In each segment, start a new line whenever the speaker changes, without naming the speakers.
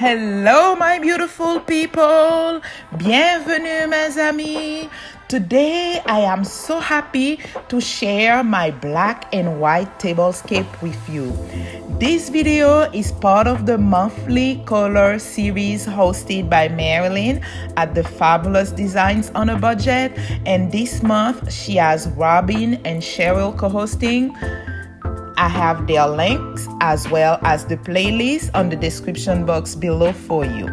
Hello my beautiful people, bienvenue mes amis. Today I am so happy to share my black and white tablescape with you. This video is part of the monthly color series hosted by Marilyn at the Fabulous Designs on a Budget, and this month she has Robin and Cheryl co-hosting. I have their links as well as the playlist on the description box below for you.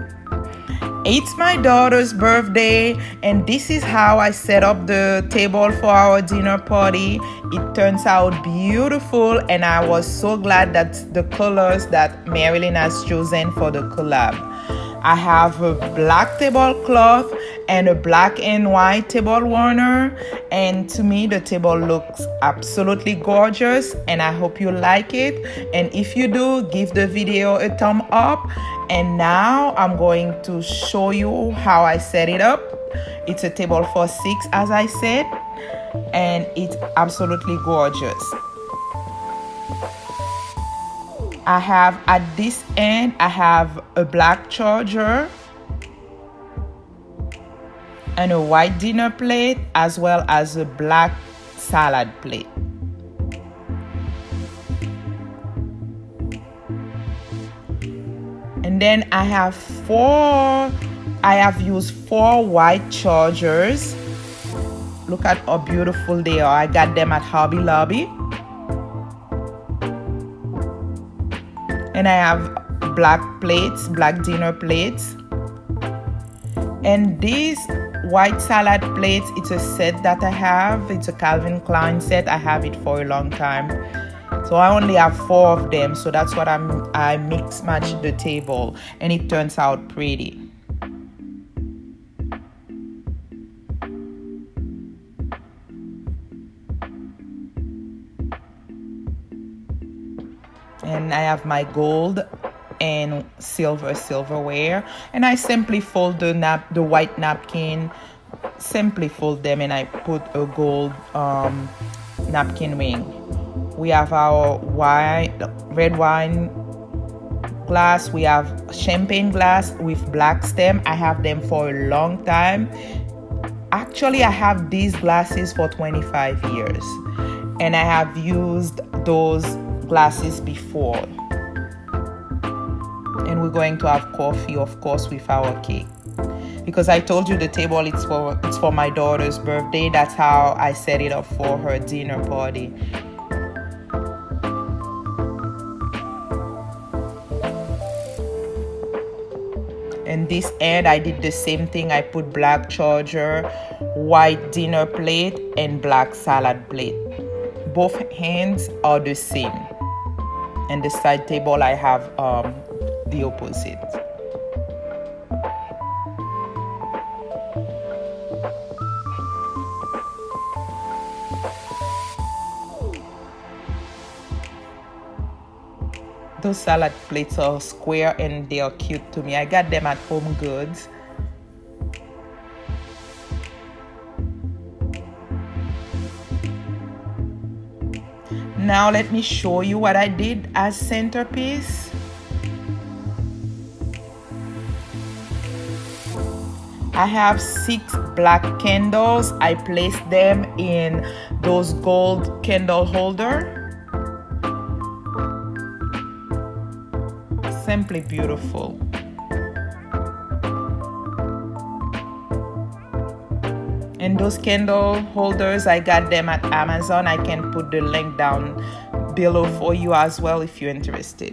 It's my daughter's birthday, and this is how I set up the table for our dinner party. It turns out beautiful, and I was so glad that the colors that Marilyn has chosen for the collab. I have a black tablecloth and a black and white table warmer, and to me the table looks absolutely gorgeous, and I hope you like it. And if you do, give the video a thumb up. And now I'm going to show you how I set it up. It's a table for 6, as I said, and it's absolutely gorgeous. I have at this end, I have a black charger and a white dinner plate, as well as a black salad plate. And then I have used 4 white chargers. Look at how beautiful they are. I got them at Hobby Lobby. And I have black plates, black dinner plates. And these white salad plates, it's a set that I have. It's a Calvin Klein set. I have it for a long time. So I only have 4 of them. So that's what I mix match the table, and it turns out pretty. And I have my gold and silverware, and I simply fold the white napkin, simply fold them, and I put a gold napkin ring. We have our red wine glass. We have champagne glass with black stem. I have them for a long time. Actually, I have these glasses for 25 years, and I have used those glasses before. And we're going to have coffee, of course, with our cake, because I told you the table it's for my daughter's birthday. That's how I set it up for her dinner party. And this end, I did the same thing. I put black charger, white dinner plate, and black salad plate. Both hands are the same. And the side table, I have the opposite. Those salad plates are square and they are cute to me. I got them at Home Goods. Now let me show you what I did as centerpiece. I have 6 black candles. I placed them in those gold candle holder. Simply beautiful. And those candle holders, I got them at Amazon. I can put the link down below for you as well if you're interested.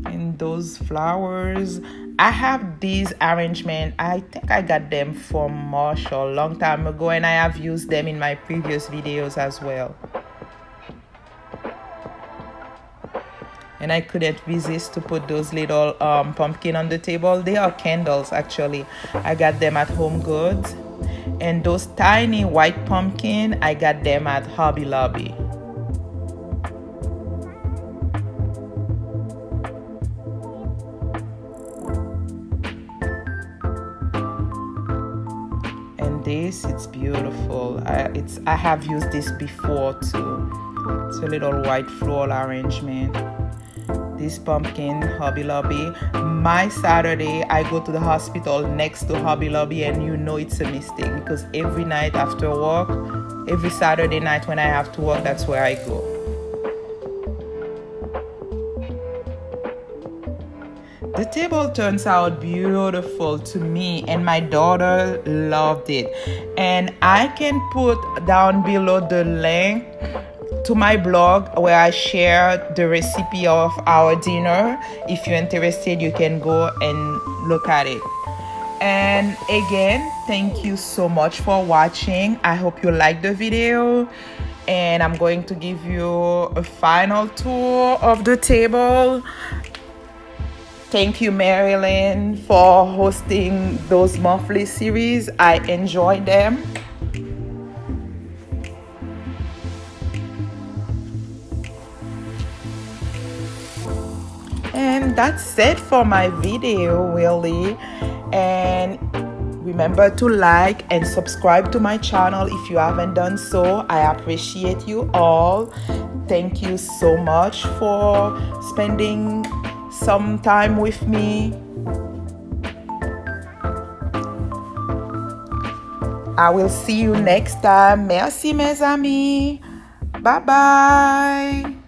And those flowers, I have these arrangements. I think I got them from Marshall a long time ago, and I have used them in my previous videos as well. And I couldn't resist to put those little pumpkin on the table. They are candles, actually. I got them at Home Goods. And those tiny white pumpkin, I got them at Hobby Lobby. And this, it's beautiful. I have used this before too. It's a little white floral arrangement. this pumpkin, Hobby Lobby. My Saturday, I go to the hospital next to Hobby Lobby, and you know it's a mistake because every night after work, every Saturday night when I have to work, that's where I go. The table turns out beautiful to me, and my daughter loved it. And I can put down below the link to my blog where I share the recipe of our dinner. If you're interested, you can go and look at it. And again, thank you so much for watching. I hope you liked the video, and I'm going to give you a final tour of the table. Thank you, Marilyn, for hosting those monthly series. I enjoyed them. And that's it for my video, really. And remember to like and subscribe to my channel if you haven't done so. I appreciate you all. Thank you so much for spending some time with me. I will see you next time. Merci, mes amis. Bye bye.